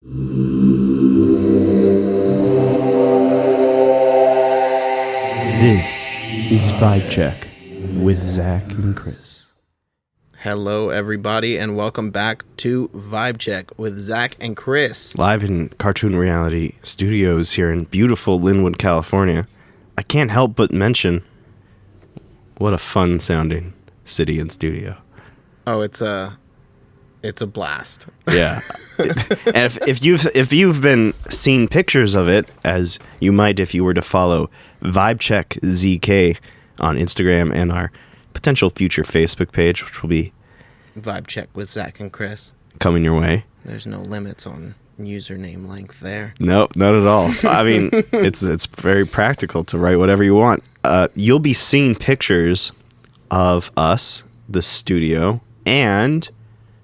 This is Vibe Check with Zach and Kris. Hello, everybody, and welcome back to Vibe Check with Zach and Kris. Live in Cartoon Reality Studios here in beautiful Linwood, California. I can't help but mention what a fun-sounding city and studio. Oh, it's a blast. Yeah, and if you've been seen pictures of it, as you might if you were to follow Vibe Check ZK on Instagram and our potential future Facebook page, which will be Vibe Check with Zach and Kris. Coming your way. There's no limits on username length there. Nope, not at all. I mean, it's very practical to write whatever you want. You'll be seeing pictures of us, the studio, and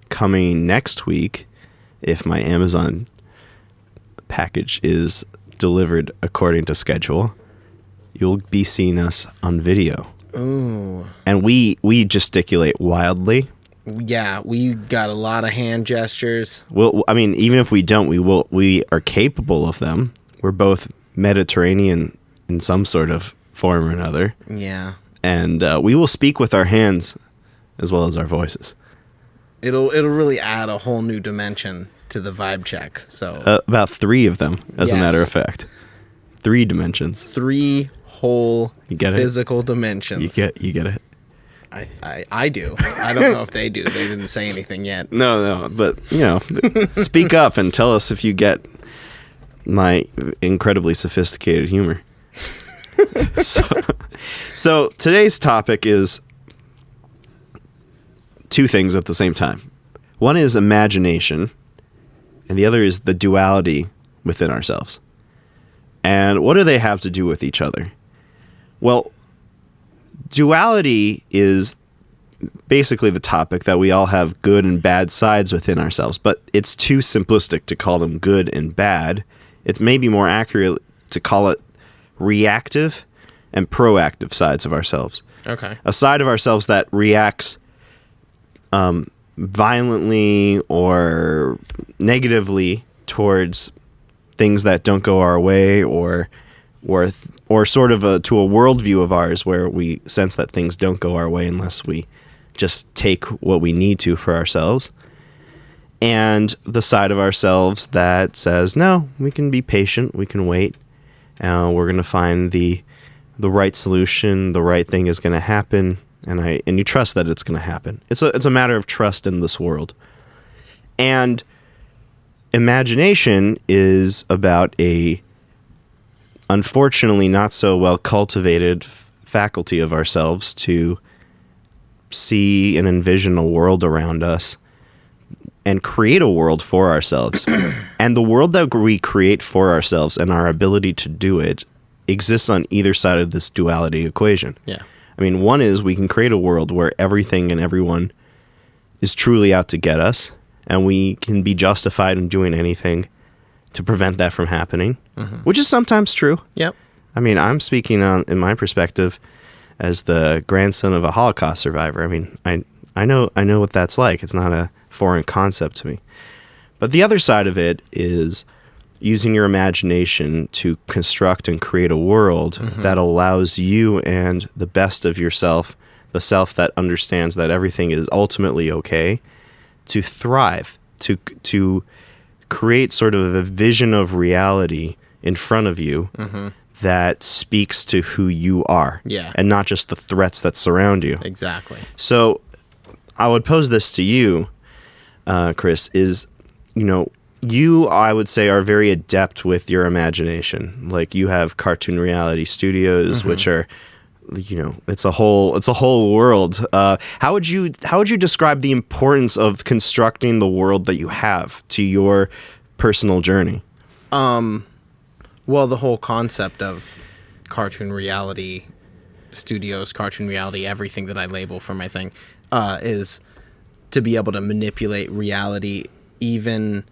coming next week, if my Amazon package is delivered according to schedule, you'll be seeing us on video. Ooh. And we gesticulate wildly. Yeah, we got a lot of hand gestures. Well, I mean, even if we don't, we are capable of them. We're both Mediterranean in some sort of form or another. Yeah. And we will speak with our hands as well as our voices. It'll really add a whole new dimension to the Vibe Check. So about 3 of them, as a matter of fact. 3 dimensions. 3 whole physical dimensions. You get it. I do. I don't know if they do. They didn't say anything yet. No, but speak up and tell us if you get my incredibly sophisticated humor. So today's topic is 2 things at the same time. One is imagination, and the other is the duality within ourselves. And what do they have to do with each other? Well, duality is basically the topic that we all have good and bad sides within ourselves, but it's too simplistic to call them good and bad. It's maybe more accurate to call it reactive and proactive sides of ourselves. Okay. A side of ourselves that reacts violently or negatively towards things that don't go our way, or sort of to a worldview of ours where we sense that things don't go our way unless we just take what we need to for ourselves. And the side of ourselves that says, no, we can be patient, we can wait, we're going to find the right solution, the right thing is going to happen, and you trust that it's going to happen. It's a matter of trust in this world. And imagination is about a unfortunately not so well cultivated faculty of ourselves to see and envision a world around us and create a world for ourselves. And the world that we create for ourselves and our ability to do it exists on either side of this duality equation. Yeah. I mean, one is we can create a world where everything and everyone is truly out to get us, and we can be justified in doing anything to prevent that from happening, which is sometimes true. Yep. I mean, I'm speaking in my perspective as the grandson of a Holocaust survivor. I mean, I know what that's like. It's not a foreign concept to me. But the other side of it is using your imagination to construct and create a world that allows you and the best of yourself, the self that understands that everything is ultimately okay, to thrive, to create sort of a vision of reality in front of you that speaks to who you are, and not just the threats that surround you. Exactly. So I would pose this to you, Kris, is, you, I would say, are very adept with your imagination. Like, you have Cartoon Reality Studios, which are, it's a whole world. How would you describe the importance of constructing the world that you have to your personal journey? Well, the whole concept of Cartoon Reality Studios, Cartoon Reality, everything that I label for my thing, is to be able to manipulate reality even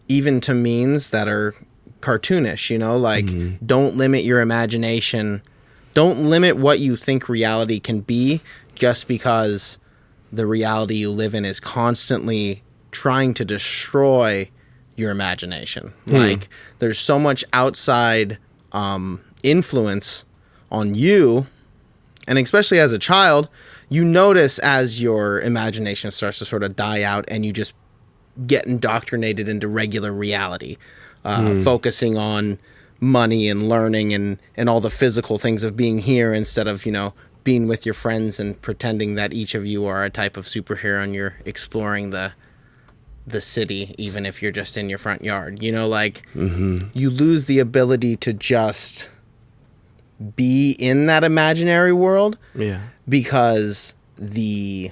to means that are cartoonish, don't limit your imagination. Don't limit what you think reality can be just because the reality you live in is constantly trying to destroy your imagination. Like, there's so much outside influence on you, and especially as a child, you notice as your imagination starts to sort of die out and you just get indoctrinated into regular reality, focusing on money and learning and all the physical things of being here instead of, being with your friends and pretending that each of you are a type of superhero and you're exploring the city, even if you're just in your front yard. You lose the ability to just be in that imaginary world. Yeah. Because the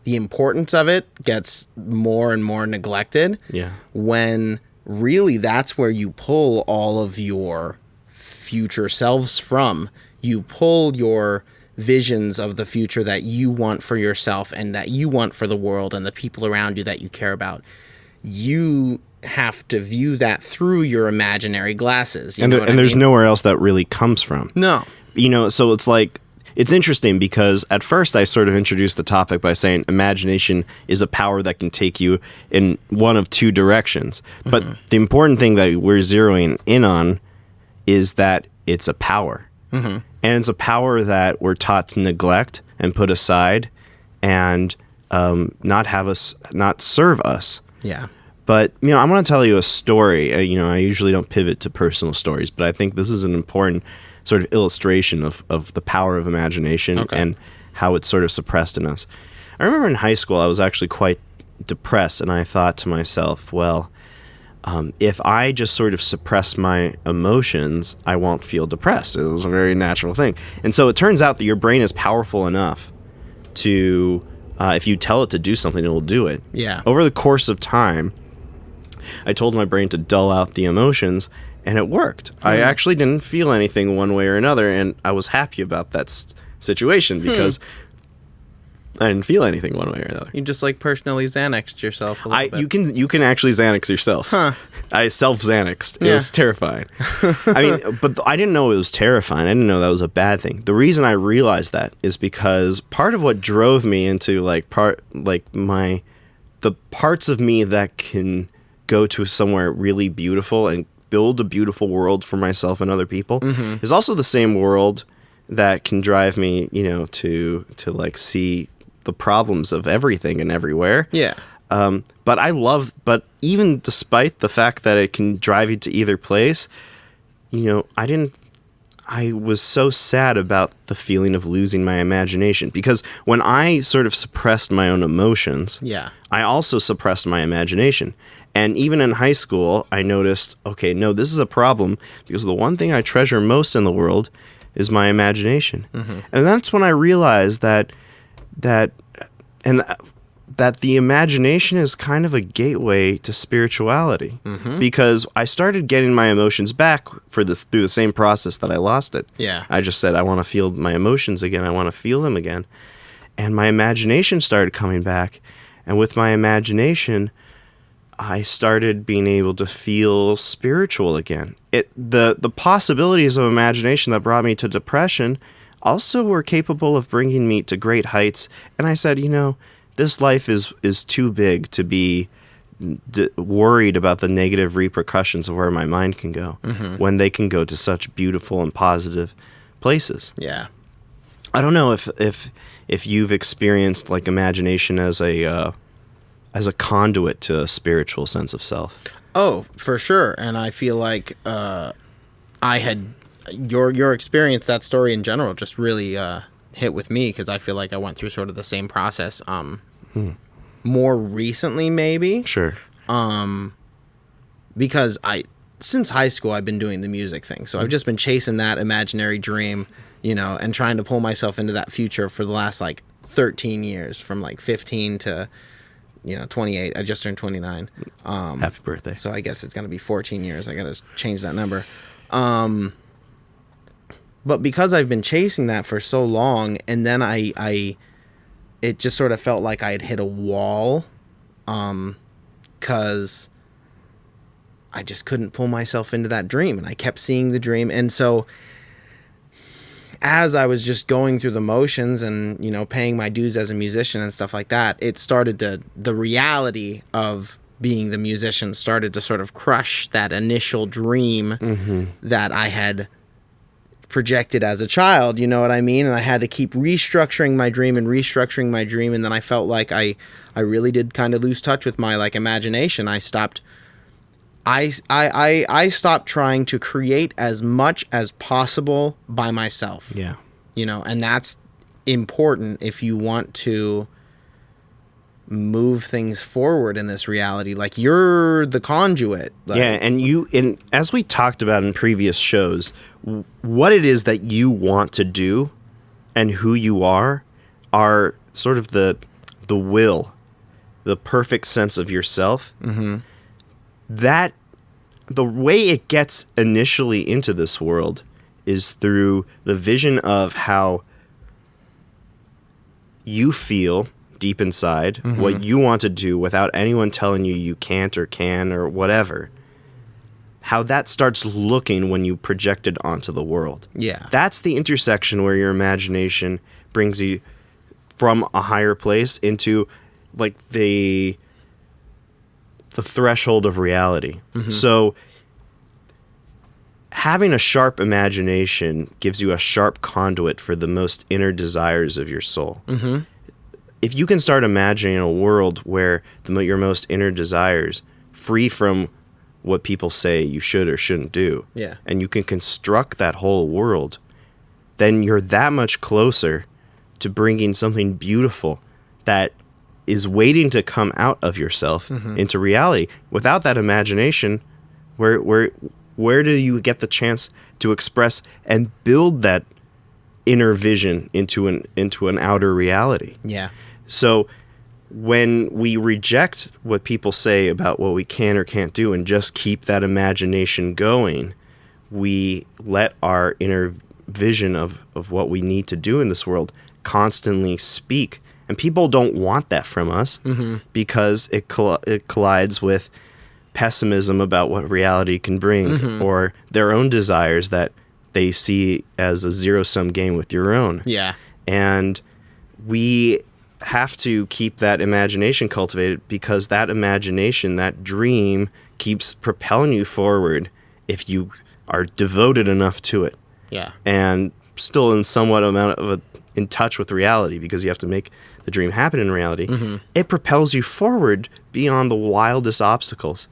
importance of it gets more and more neglected. Yeah. When really that's where you pull all of your future selves from. You pull your visions of the future that you want for yourself and that you want for the world and the people around you that you care about. You have to view that through your imaginary glasses. And there's nowhere else that really comes from. No. So it's like, it's interesting because at first I sort of introduced the topic by saying imagination is a power that can take you in one of two directions. But the important thing that we're zeroing in on is that it's a power. And it's a power that we're taught to neglect and put aside and not serve us. Yeah. But, I'm going to tell you a story. I usually don't pivot to personal stories, but I think this is an important sort of illustration of the power of imagination and how it's sort of suppressed in us. I remember in high school, I was actually quite depressed, and I thought to myself, well, if I just sort of suppress my emotions, I won't feel depressed. It was a very natural thing. And so it turns out that your brain is powerful enough to, if you tell it to do something, it will do it. Yeah. Over the course of time, I told my brain to dull out the emotions, and it worked. I actually didn't feel anything one way or another, and I was happy about that situation because I didn't feel anything one way or another. You just personally Xanaxed yourself a little bit. You can actually Xanax yourself. Huh. I self-Xanaxed. It Yeah. was terrifying. But I didn't know it was terrifying. I didn't know that was a bad thing. The reason I realized that is because part of what drove me into the parts of me that can go to somewhere really beautiful and build a beautiful world for myself and other people is also the same world that can drive me, to see the problems of everything and everywhere. Yeah. But even despite the fact that it can drive you to either place, I was so sad about the feeling of losing my imagination because when I sort of suppressed my own emotions, I also suppressed my imagination. And even in high school, I noticed, okay, no, this is a problem because the one thing I treasure most in the world is my imagination. And that's when I realized that the imagination is kind of a gateway to spirituality because I started getting my emotions back through the same process that I lost it. Yeah. I just said, I want to feel my emotions again. I want to feel them again. And my imagination started coming back. And with my imagination, I started being able to feel spiritual again. The possibilities of imagination that brought me to depression also were capable of bringing me to great heights. And I said, this life is too big to be worried about the negative repercussions of where my mind can go when they can go to such beautiful and positive places. Yeah. I don't know if you've experienced imagination as a conduit to a spiritual sense of self. Oh, for sure. And I feel like I had your experience, that story in general, just really hit with me because I feel like I went through sort of the same process. More recently, maybe. Sure. Because since high school, I've been doing the music thing. So I've just been chasing that imaginary dream, and trying to pull myself into that future for the last 13 years, from 15 to 28. I just turned 29. Happy birthday. So I guess it's going to be 14 years. I got to change that number. But because I've been chasing that for so long, and then it just sort of felt like I had hit a wall, because I just couldn't pull myself into that dream, and I kept seeing the dream. And so as I was just going through the motions and, paying my dues as a musician and stuff like that, it started the reality of being the musician, started to sort of crush that initial dream that I had projected as a child, you know what I mean? And I had to keep restructuring my dream, and then I felt like I really did kind of lose touch with my like imagination. I stopped trying to create as much as possible by myself. Yeah. You know, and that's important if you want to move things forward in this reality. Like, you're the conduit. Like, yeah, and as we talked about in previous shows, what it is that you want to do and who you are sort of the will, the perfect sense of yourself. That the way it gets initially into this world is through the vision of how you feel deep inside, what you want to do without anyone telling you you can't or can or whatever. How that starts looking when you project it onto the world. Yeah. That's the intersection where your imagination brings you from a higher place into like the threshold of reality. So having a sharp imagination gives you a sharp conduit for the most inner desires of your soul. If you can start imagining a world where your most inner desires, free from what people say you should or shouldn't do, and you can construct that whole world, then you're that much closer to bringing something beautiful that is waiting to come out of yourself into reality. Without that imagination, where do you get the chance to express and build that inner vision into an outer reality? Yeah. So when we reject what people say about what we can or can't do and just keep that imagination going, we let our inner vision of what we need to do in this world constantly speak. And people don't want that from us because it collides with pessimism about what reality can bring or their own desires that they see as a zero-sum game with your own. Yeah. And we have to keep that imagination cultivated because that imagination, that dream, keeps propelling you forward if you are devoted enough to it. Yeah. And still in somewhat amount of in touch with reality because you have to make the dream happen in reality. It propels you forward beyond the wildest obstacles.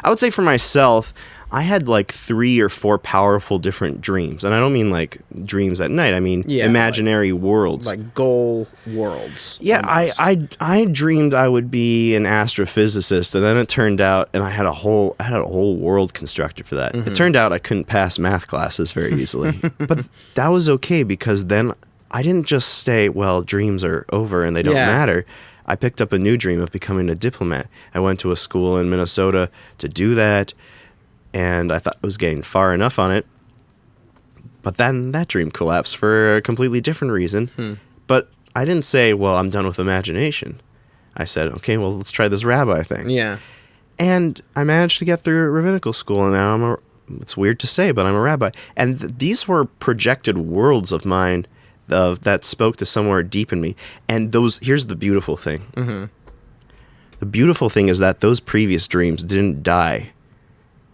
I would say for myself, I had like 3 or 4 powerful different dreams. And I don't mean like dreams at night. I mean imaginary worlds. Like goal worlds. Yeah, I dreamed I would be an astrophysicist, and then it turned out, and I had a whole world constructed for that. It turned out I couldn't pass math classes very easily. But that was okay because then I didn't just say, well, dreams are over and they don't matter. I picked up a new dream of becoming a diplomat. I went to a school in Minnesota to do that, and I thought I was getting far enough on it. But then that dream collapsed for a completely different reason. But I didn't say, well, I'm done with imagination. I said, okay, well, let's try this rabbi thing. Yeah. And I managed to get through rabbinical school, and now it's weird to say, but I'm a rabbi. And these were projected worlds of mine that spoke to somewhere deep in me. And here's the beautiful thing. The beautiful thing is that those previous dreams didn't die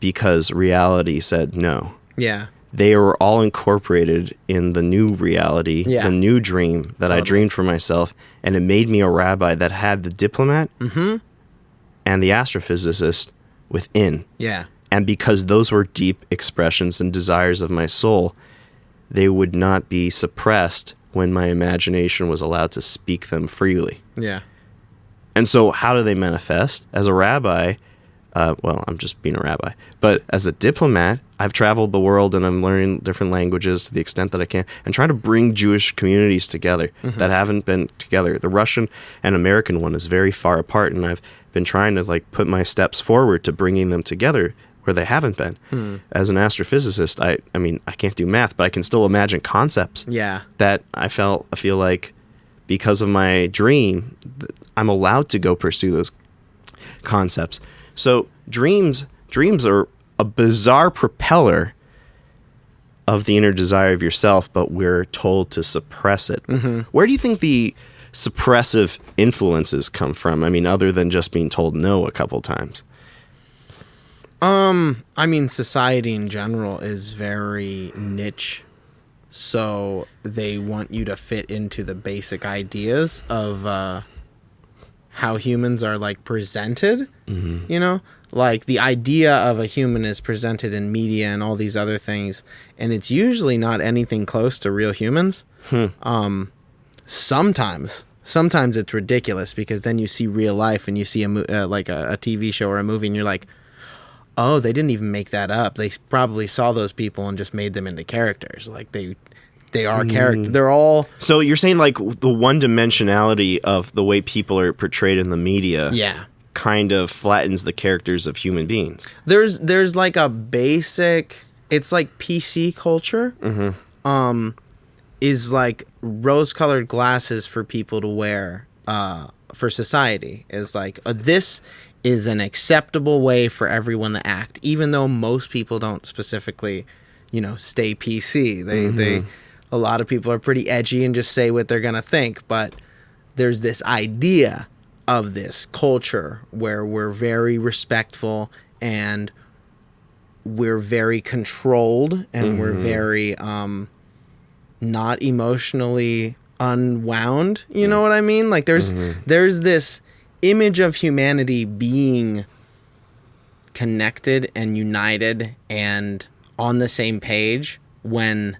because reality said no. Yeah. They were all incorporated in the new reality, the new dream that I dreamed for myself, and it made me a rabbi that had the diplomat and the astrophysicist within. Yeah. And because those were deep expressions and desires of my soul, they would not be suppressed when my imagination was allowed to speak them freely. Yeah. And so how do they manifest? As a rabbi, well, I'm just being a rabbi, but as a diplomat, I've traveled the world and I'm learning different languages to the extent that I can and trying to bring Jewish communities together that haven't been together. The Russian and American one is very far apart, and I've been trying to like put my steps forward to bringing them together where they haven't been. As an astrophysicist, I mean, I can't do math, but I can still imagine concepts that I feel like because of my dream, I'm allowed to go pursue those concepts. So dreams are a bizarre propeller of the inner desire of yourself, but we're told to suppress it. Where do you think the suppressive influences come from? I mean, other than just being told no a couple times. I mean, society in general is very niche, so they want you to fit into the basic ideas of how humans are like presented. You know, like the idea of a human is presented in media and all these other things, and it's usually not anything close to real humans. Sometimes it's ridiculous, because then you see real life and you see like a TV show or a movie, and you're like, oh, they didn't even make that up. They probably saw those people and just made them into characters. Like they are characters. They're all. So you're saying like the one-dimensionality of the way people are portrayed in the media, kind of flattens the characters of human beings. There's like a basic. It's like PC culture. Is like rose-colored glasses for people to wear. For society is like this is an acceptable way for everyone to act, even though most people don't specifically, stay PC. They a lot of people are pretty edgy and just say what they're gonna think, but there's this idea of this culture where we're very respectful and we're very controlled and we're very not emotionally unwound. You know what I mean? Like there's this image of humanity being connected and united and on the same page, when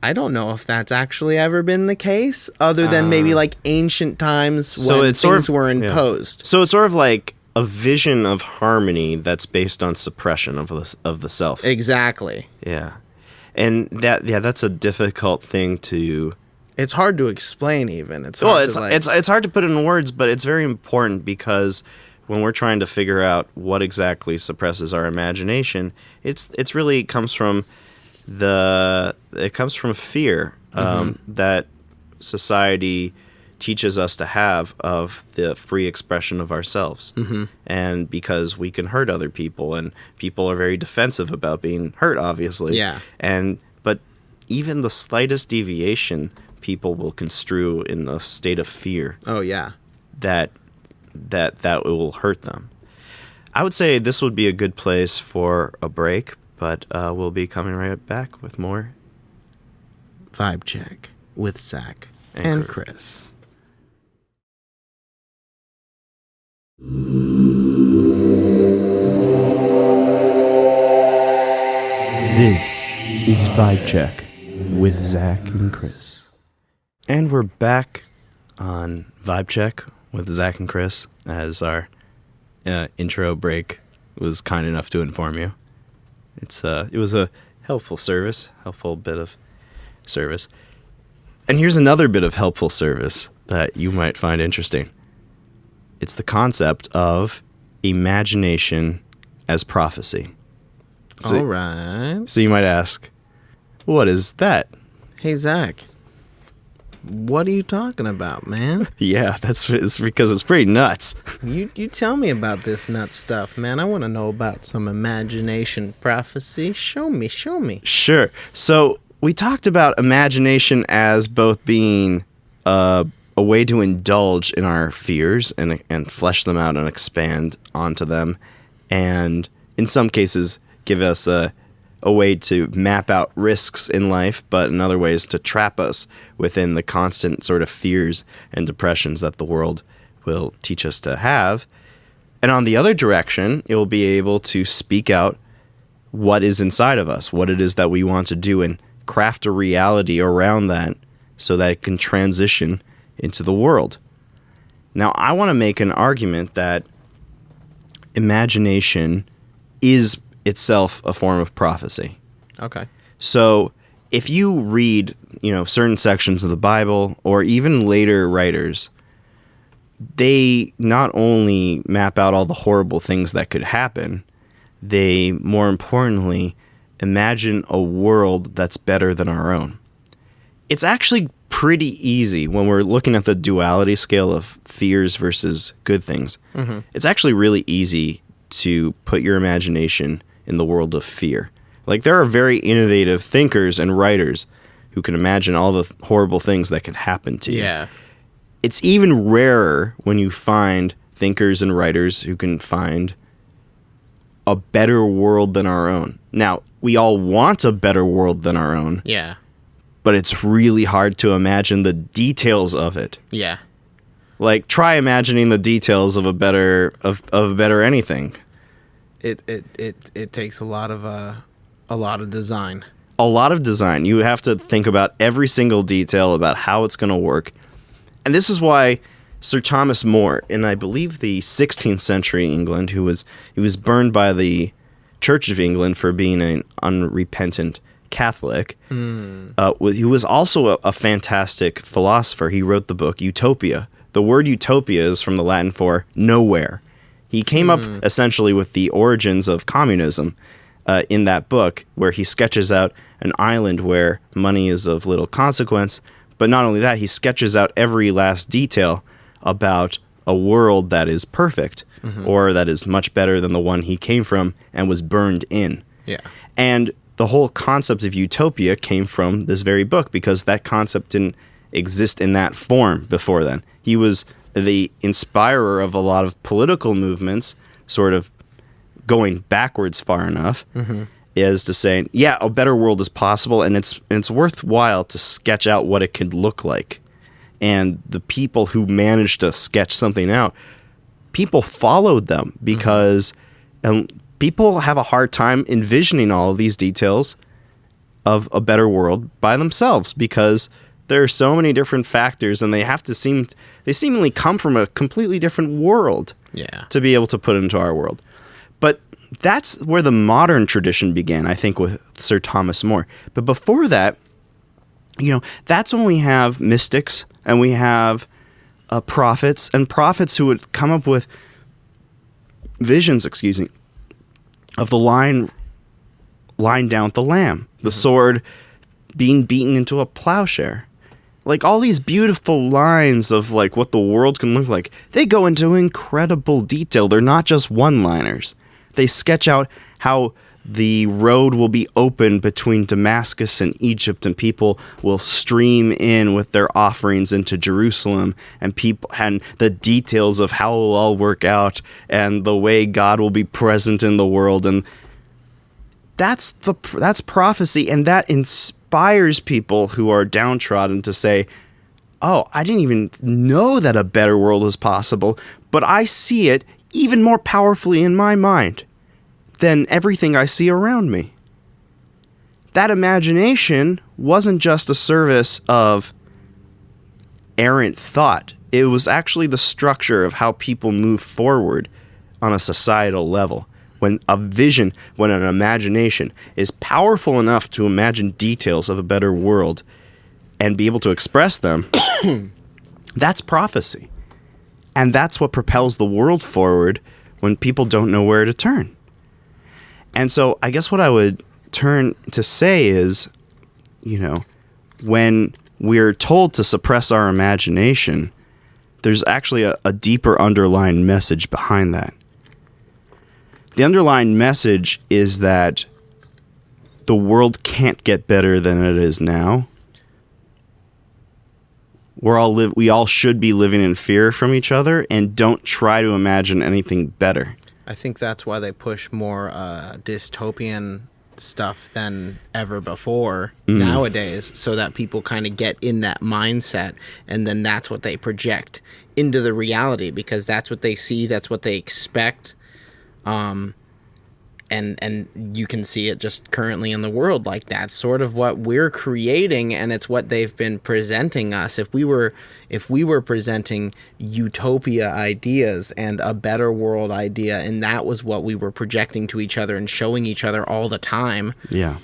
I don't know if that's actually ever been the case, other than maybe like ancient times when things were imposed. So it's sort of like a vision of harmony that's based on suppression of the self. Exactly. Yeah. And that's a difficult thing to. It's hard to explain. Even it's hard to put in words, but it's very important, because when we're trying to figure out what exactly suppresses our imagination, it's really comes from fear that society teaches us to have of the free expression of ourselves, and because we can hurt other people, and people are very defensive about being hurt, obviously. But even the slightest deviation, people will construe in a state of fear. Oh yeah, that will hurt them. I would say this would be a good place for a break, but we'll be coming right back with more Vibe Check with Zach and Kris. This is Vibe Check with Zach and Kris. And we're back on Vibe Check with Zach and Kris, as our intro break was kind enough to inform you. It was a helpful bit of service. And here's another bit of helpful service that you might find interesting. It's the concept of imagination as prophecy. All right. So you might ask, what is that? Hey, Zach. What are you talking about, man? Yeah, it's because it's pretty nuts. You tell me about this nut stuff, man. I want to know about some imagination prophecy. Show me. Sure. So we talked about imagination as both being a way to indulge in our fears and flesh them out and expand onto them, and in some cases give us a way to map out risks in life, but in other ways to trap us within the constant sort of fears and depressions that the world will teach us to have. And on the other direction, it will be able to speak out what is inside of us, what it is that we want to do, and craft a reality around that so that it can transition into the world. Now, I want to make an argument that imagination is itself a form of prophecy. Okay. So if you read, certain sections of the Bible, or even later writers, they not only map out all the horrible things that could happen, they, more importantly, imagine a world that's better than our own. It's actually pretty easy when we're looking at the duality scale of fears versus good things. It's actually really easy to put your imagination in the world of fear. Like, there are very innovative thinkers and writers who can imagine all the horrible things that can happen to you. Yeah. it's even rarer when you find thinkers and writers who can find a better world than our own. Now, we all want a better world than our own. Yeah. But it's really hard to imagine the details of it. Yeah. Like, try imagining the details of a better anything. It takes a lot of design. A lot of design. You have to think about every single detail about how it's going to work. And this is why Sir Thomas More, in I believe the 16th century England, he was burned by the Church of England for being an unrepentant Catholic. He was also a fantastic philosopher. He wrote the book Utopia. The word utopia is from the Latin for nowhere. He came up essentially with the origins of communism in that book, where he sketches out an island where money is of little consequence. But not only that, he sketches out every last detail about a world that is perfect, or that is much better than the one he came from and was burned in. Yeah. And the whole concept of utopia came from this very book, because that concept didn't exist in that form before then. He was the inspirer of a lot of political movements, sort of going backwards far enough, is to say, yeah, a better world is possible, and it's worthwhile to sketch out what it could look like. And the people who managed to sketch something out, people followed them, because people have a hard time envisioning all of these details of a better world by themselves, because there are so many different factors, and they seemingly come from a completely different world to be able to put into our world. But that's where the modern tradition began, I think, with Sir Thomas More. But before that, that's when we have mystics, and we have prophets who would come up with visions, of the lion lying down with the lamb, the sword being beaten into a plowshare. Like, all these beautiful lines of, like, what the world can look like. They go into incredible detail. They're not just one-liners. They sketch out how the road will be open between Damascus and Egypt, and people will stream in with their offerings into Jerusalem, and the details of how it will all work out, and the way God will be present in the world. And that's prophecy, and that inspires people who are downtrodden to say, oh, I didn't even know that a better world is possible, but I see it even more powerfully in my mind than everything I see around me. That imagination wasn't just a service of errant thought. It was actually the structure of how people move forward on a societal level. When an imagination is powerful enough to imagine details of a better world and be able to express them, that's prophecy. And that's what propels the world forward when people don't know where to turn. And so I guess what I would turn to say is, when we're told to suppress our imagination, there's actually a deeper underlying message behind that. The underlying message is that the world can't get better than it is now. We all should be living in fear from each other, and don't try to imagine anything better. I think that's why they push more dystopian stuff than ever before nowadays, so that people kind of get in that mindset, and then that's what they project into the reality, because that's what they see, that's what they expect. And you can see it just currently in the world. Like, that's sort of what we're creating, and it's what they've been presenting us. If we were presenting utopia ideas and a better world idea, and that was what we were projecting to each other and showing each other all the time. Yeah.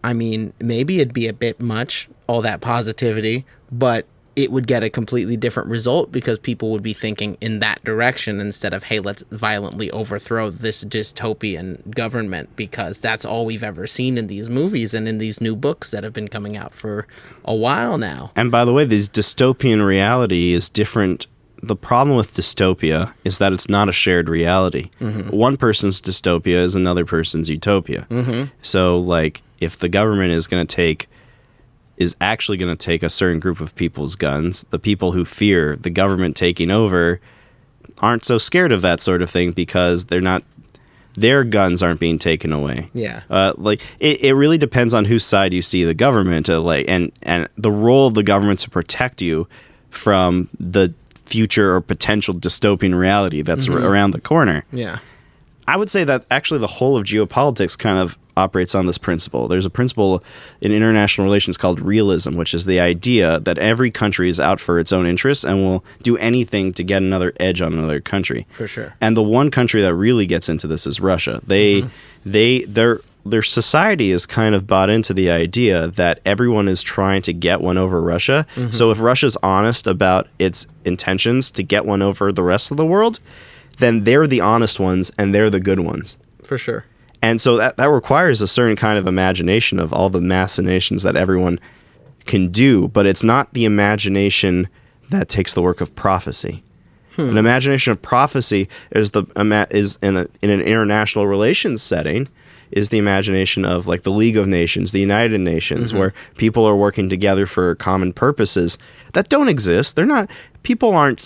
I mean, maybe it'd be a bit much, all that positivity, but it would get a completely different result, because people would be thinking in that direction instead of, hey, let's violently overthrow this dystopian government, because that's all we've ever seen in these movies and in these new books that have been coming out for a while now. And by the way, this dystopian reality is different. The problem with dystopia is that it's not a shared reality. One person's dystopia is another person's utopia. So, like, if the government is going to take is actually going to take a certain group of people's guns. The people who fear the government taking over aren't so scared of that sort of thing because their guns aren't being taken away. Yeah. Like it really depends on whose side you see the government, and the role of the government to protect you from the future or potential dystopian reality that's around the corner. Yeah. I would say that actually the whole of geopolitics kind of operates on this principle. There's a principle in international relations called realism, which is the idea that every country is out for its own interests and will do anything to get another edge on another country. For sure. And the one country that really gets into this is Russia. Their society is kind of bought into the idea that everyone is trying to get one over Russia. So if Russia's honest about its intentions to get one over the rest of the world, then they're the honest ones and they're the good ones. For sure. And so that requires a certain kind of imagination of all the machinations that everyone can do, but it's not the imagination that takes the work of prophecy. An imagination of prophecy is in an international relations setting is the imagination of like the League of Nations, the United Nations, where people are working together for common purposes that don't exist. They're not. People aren't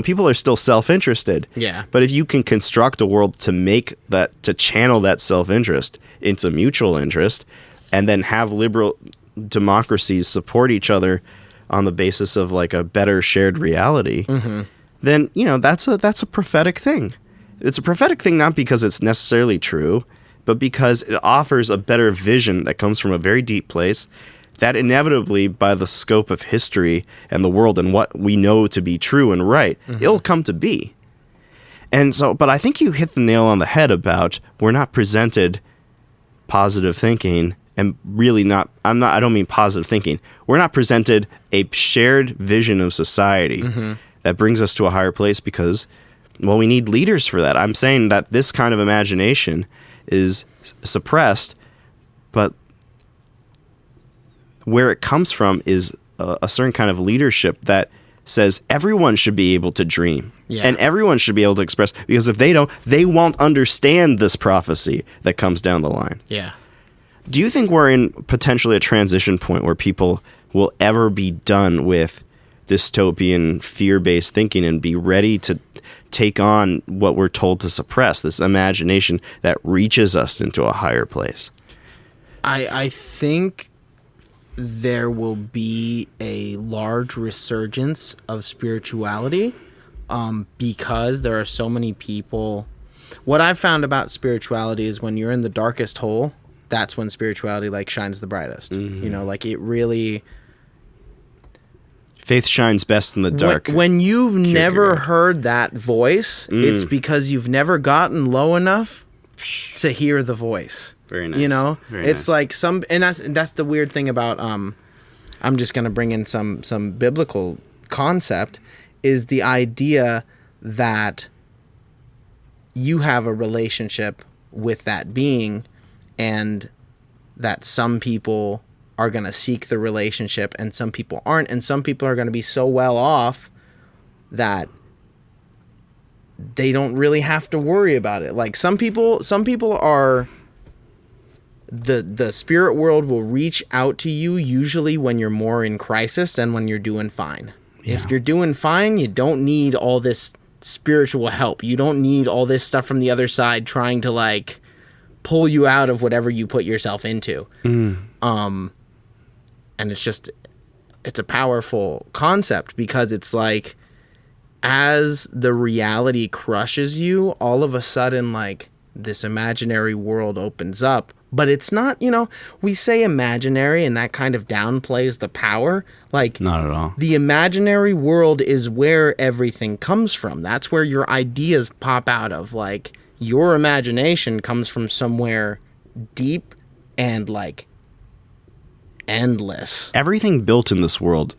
people are still self-interested. Yeah. But if you can construct a world to channel that self-interest into mutual interest, and then have liberal democracies support each other on the basis of like a better shared reality, then that's a prophetic thing. It's a prophetic thing not because it's necessarily true, but because it offers a better vision that comes from a very deep place that inevitably, by the scope of history and the world and what we know to be true and right, it'll come to be. And so, but I think you hit the nail on the head about we're not presented positive thinking, and really I don't mean positive thinking. We're not presented a shared vision of society that brings us to a higher place because, well, we need leaders for that. I'm saying that this kind of imagination is suppressed, but where it comes from is a certain kind of leadership that says everyone should be able to dream and everyone should be able to express, because if they don't, they won't understand this prophecy that comes down the line. Yeah. Do you think we're in potentially a transition point where people will ever be done with dystopian fear-based thinking and be ready to take on what we're told to suppress, this imagination that reaches us into a higher place? I think there will be a large resurgence of spirituality because there are so many people. What I've found about spirituality is when you're in the darkest hole, that's when spirituality like shines the brightest. Like it really... Faith shines best in the dark. When you've never heard that voice, it's because you've never gotten low enough to hear the voice. Very nice. Very it's nice. like that's the weird thing about I'm just going to bring in some biblical concept, is the idea that you have a relationship with that being, and that some people are going to seek the relationship and some people aren't, and some people are going to be so well off that they don't really have to worry about it. Like some people are, the spirit world will reach out to you usually when you're more in crisis than when you're doing fine. Yeah. If you're doing fine, you don't need all this spiritual help. You don't need all this stuff from the other side trying to like pull you out of whatever you put yourself into. And it's a powerful concept because it's like, as the reality crushes you, all of a sudden, like, this imaginary world opens up. But it's not, we say imaginary and that kind of downplays the power. Like, not at all. The imaginary world is where everything comes from. That's where your ideas pop out of. Like, your imagination comes from somewhere deep and, like, endless. Everything built in this world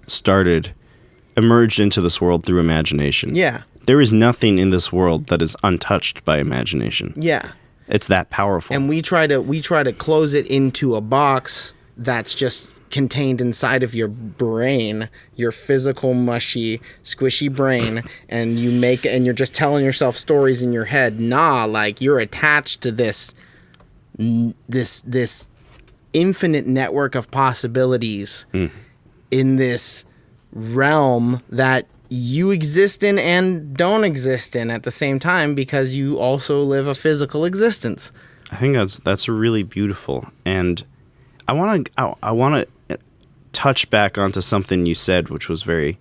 emerged into this world through imagination. Yeah. There is nothing in this world that is untouched by imagination. Yeah. It's that powerful. And we try to close it into a box that's just contained inside of your brain, your physical, mushy, squishy brain, and you're just telling yourself stories in your head. Nah, like, you're attached to this infinite network of possibilities in this realm that you exist in and don't exist in at the same time, because you also live a physical existence. I think that's really beautiful, and I want to touch back onto something you said, which was very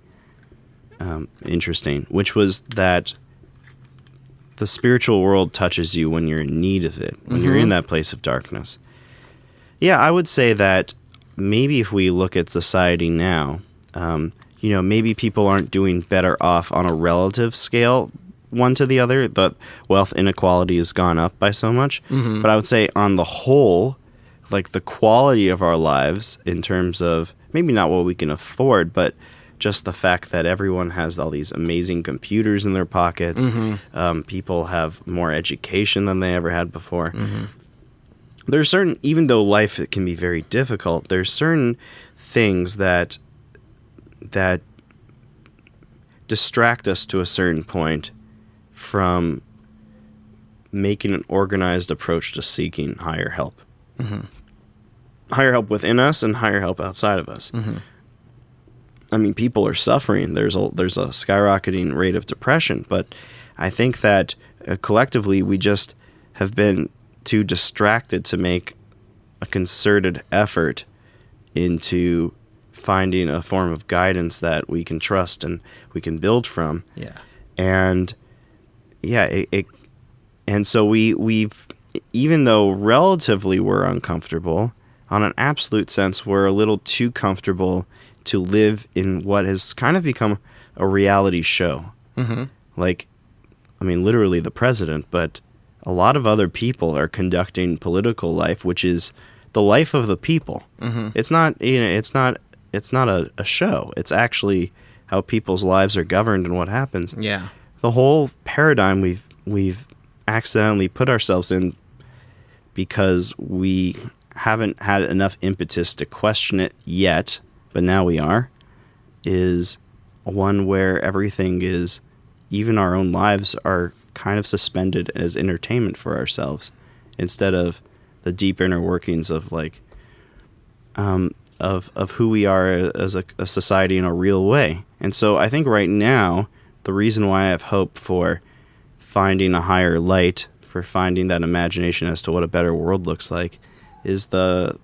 interesting, which was that the spiritual world touches you when you're in need of it, when you're in that place of darkness. Yeah, I would say that maybe if we look at society now, maybe people aren't doing better off on a relative scale, one to the other. The wealth inequality has gone up by so much. But I would say on the whole, like the quality of our lives in terms of maybe not what we can afford, but just the fact that everyone has all these amazing computers in their pockets. People have more education than they ever had before. There's certain, even though life can be very difficult, there's certain things that distract us to a certain point from making an organized approach to seeking higher help. Higher help within us and higher help outside of us. I mean, people are suffering. There's a skyrocketing rate of depression, but I think that collectively we just have been too distracted to make a concerted effort into finding a form of guidance that we can trust and we can build from. And and so we've, even though relatively we're uncomfortable, on an absolute sense, we're a little too comfortable to live in what has kind of become a reality show. Like, I mean, literally the president, but a lot of other people are conducting political life, which is the life of the people. It's not, it's not a show. It's actually how people's lives are governed and what happens. The whole paradigm we've accidentally put ourselves in because we haven't had enough impetus to question it yet, but now we are, is one where everything is, even our own lives are kind of suspended as entertainment for ourselves, instead of the deep inner workings of like of who we are as a society in a real way. And so I think right now the reason why I have hope for finding a higher light, for finding that imagination as to what a better world looks like, is the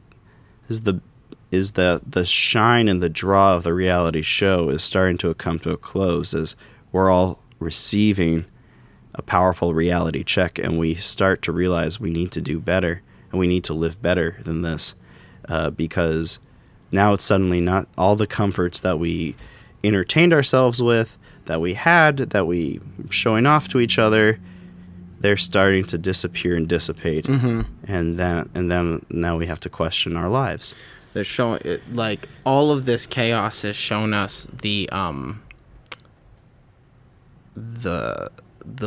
shine and the draw of the reality show is starting to come to a close as we're all receiving a powerful reality check, and we start to realize we need to do better and we need to live better than this, because now it's suddenly not all the comforts that we entertained ourselves with, that we had, that we were showing off to each other. They're starting to disappear and dissipate, and then now we have to question our lives. They're showing it, like, all of this chaos has shown us the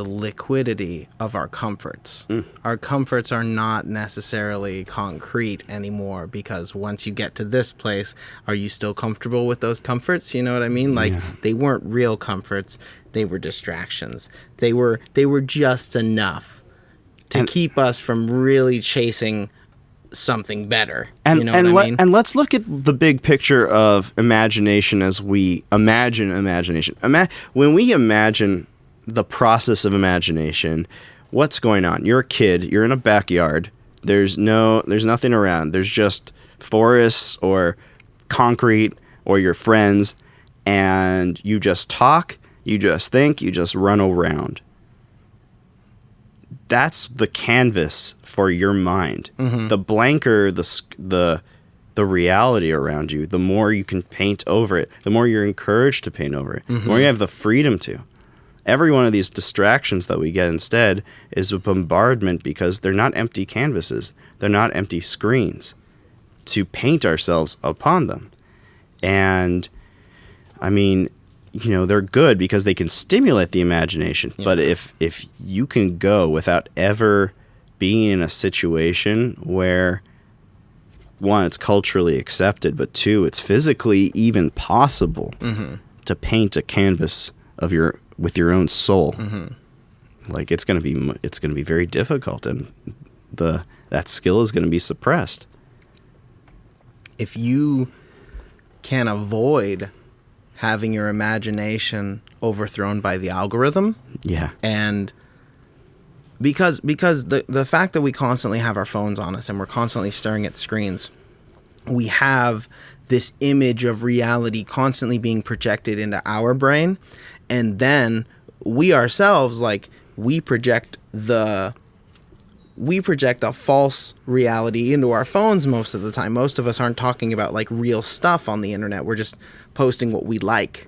liquidity of our comforts. Our comforts are not necessarily concrete anymore, because once you get to this place, are you still comfortable with those comforts? You know what I mean? Like, they weren't real comforts. They were distractions. They were just enough to keep us from really chasing something better. You know what I mean? And let's look at the big picture of imagination as we imagine imagination. When we imagine the process of imagination, what's going on? You're a kid, you're in a backyard, there's nothing around, there's just forests or concrete or your friends, and you just talk, you just think, you just run around. That's the canvas for your mind. The blanker the reality around you, the more you can paint over it, the more you're encouraged to paint over it, the more you have the freedom to. Every one of these distractions that we get instead is a bombardment, because they're not empty canvases. They're not empty screens to paint ourselves upon them. And, I mean, they're good because they can stimulate the imagination. Yeah. But if you can go without ever being in a situation where, one, it's culturally accepted, but two, it's physically even possible to paint a canvas of with your own soul, like it's gonna be very difficult, and that skill is gonna be suppressed. if you can avoid having your imagination overthrown by the algorithm, Yeah. and because the fact that we constantly have our phones on us and we're constantly staring at screens, we have this image of reality constantly being projected into our brain, and then we ourselves, like, we project a false reality into our phones most of the time. Most of us aren't talking about like real stuff on the internet. We're just posting what we like.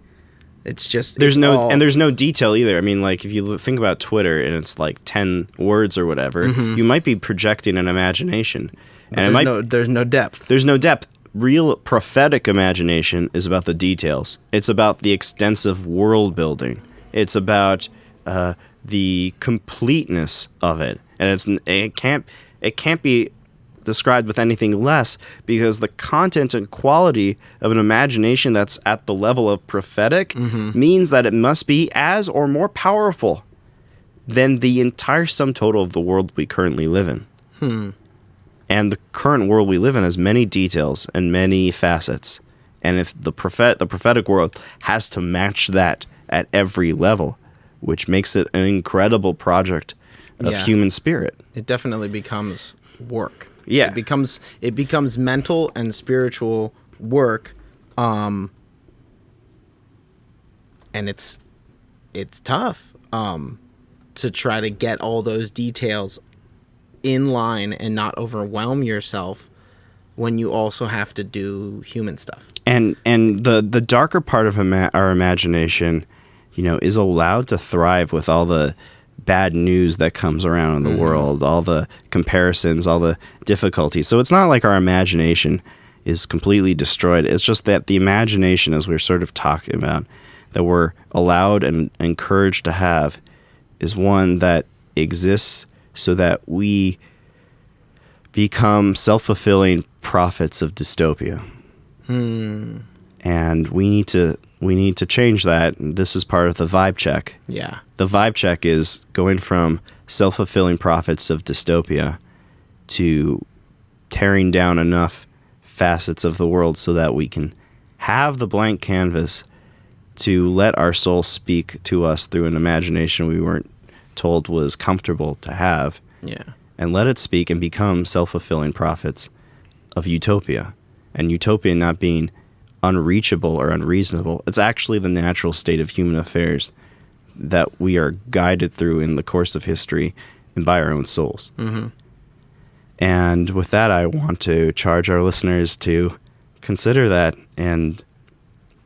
It's just There's no detail either. I mean, like, if you think about Twitter and it's like 10 words or whatever, you might be projecting an imagination. And there's no depth. There's no depth. Real prophetic imagination is about the details. It's about the extensive world building. It's about the completeness of it. And it can't be described with anything less, because the content and quality of an imagination that's at the level of prophetic means that it must be as or more powerful than the entire sum total of the world we currently live in. And the current world we live in has many details and many facets. And if the prophetic world has to match that at every level, which makes it an incredible project of human spirit. It definitely becomes work. Yeah. It becomes mental and spiritual work. And it's tough to try to get all those details in line and not overwhelm yourself when you also have to do human stuff. And the darker part of our imagination, is allowed to thrive with all the bad news that comes around in the world, all the comparisons, all the difficulties. So it's not like our imagination is completely destroyed. It's just that the imagination, as we're sort of talking about, that we're allowed and encouraged to have, is one that exists so that we become self-fulfilling prophets of dystopia. And we need to change that. This is part of the vibe check. Yeah. The vibe check is going from self-fulfilling prophets of dystopia to tearing down enough facets of the world so that we can have the blank canvas to let our soul speak to us through an imagination we weren't told was comfortable to have. Yeah. And let it speak and become self-fulfilling prophets of utopia. And utopia not being unreachable or unreasonable. It's actually the natural state of human affairs that we are guided through in the course of history and by our own souls. And with that, I want to charge our listeners to consider that and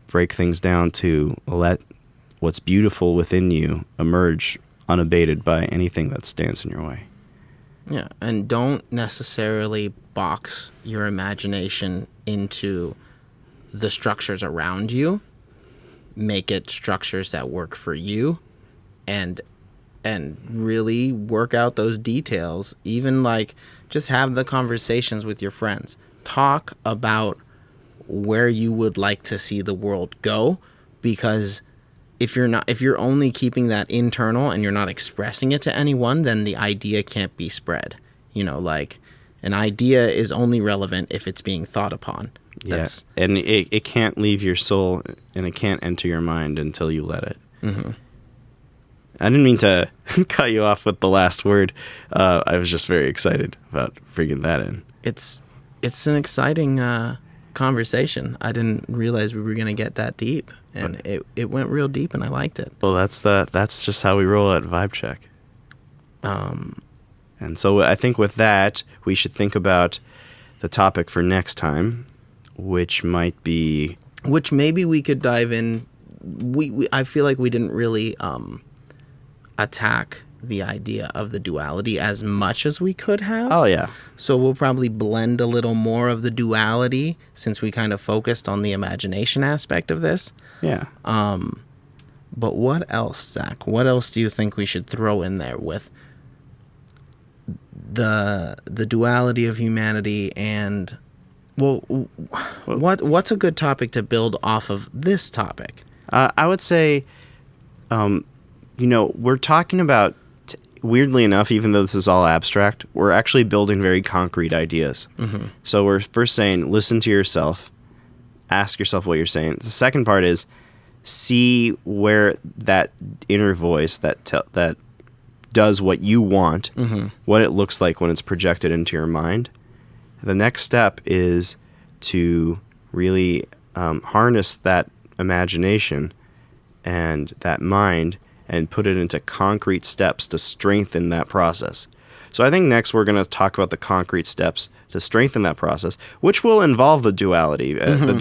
break things down to let what's beautiful within you emerge unabated by anything that stands in your way. Yeah, and don't necessarily box your imagination into the structures around you. Make it structures that work for you, and really work out those details. Even like just have the conversations with your friends. Talk about where you would like to see the world go, because if you're only keeping that internal and you're not expressing it to anyone, then the idea can't be spread. Like an idea is only relevant if it's being thought upon. Yes, and it can't leave your soul, and it can't enter your mind until you let it. I didn't mean to cut you off with the last word. I was just very excited about bringing that in. It's an exciting conversation. I didn't realize we were going to get that deep, and it went real deep, and I liked it. Well, that's just how we roll at Vibe Check. And so I think with that, we should think about the topic for next time, which maybe we could dive in. I feel like we didn't really attack the idea of the duality as much as we could have. Oh, yeah. So we'll probably blend a little more of the duality since we kind of focused on the imagination aspect of this. Yeah. But what else, Zach? What else do you think we should throw in there with the duality of humanity and... Well, what's a good topic to build off of this topic? I would say, we're talking about weirdly enough, even though this is all abstract, we're actually building very concrete ideas. Mm-hmm. So we're first saying, listen to yourself, ask yourself what you're saying. The second part is see where that inner voice that does what you want, what it looks like when it's projected into your mind. The next step is to really harness that imagination and that mind and put it into concrete steps to strengthen that process. So I think next we're going to talk about the concrete steps to strengthen that process, which will involve the duality. The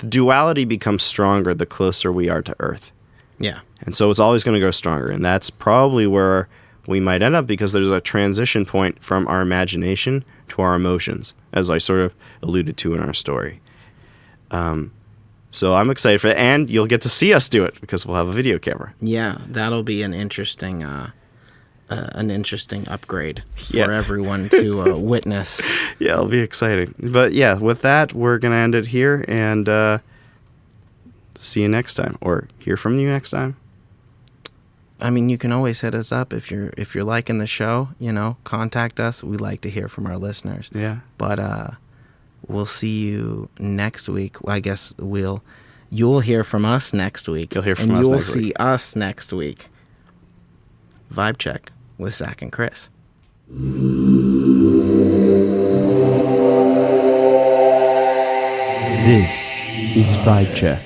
duality becomes stronger the closer we are to Earth. Yeah. And so it's always going to go stronger. And that's probably where we might end up, because there's a transition point from our imagination to our emotions, as I sort of alluded to in our story. So I'm excited for it, and you'll get to see us do it because we'll have a video camera. Yeah, that'll be an interesting upgrade for everyone to witness. Yeah, it'll be exciting. But yeah, with that, we're going to end it here, and see you next time, or hear from you next time. I mean, you can always hit us up if you're liking the show. Contact us. We like to hear from our listeners. Yeah. But we'll see you next week. I guess you'll hear from us next week. You'll hear from us and you'll next see week. us next week. Vibe check with Zach and Kris. This is Vibe Check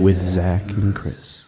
with Zach and Kris.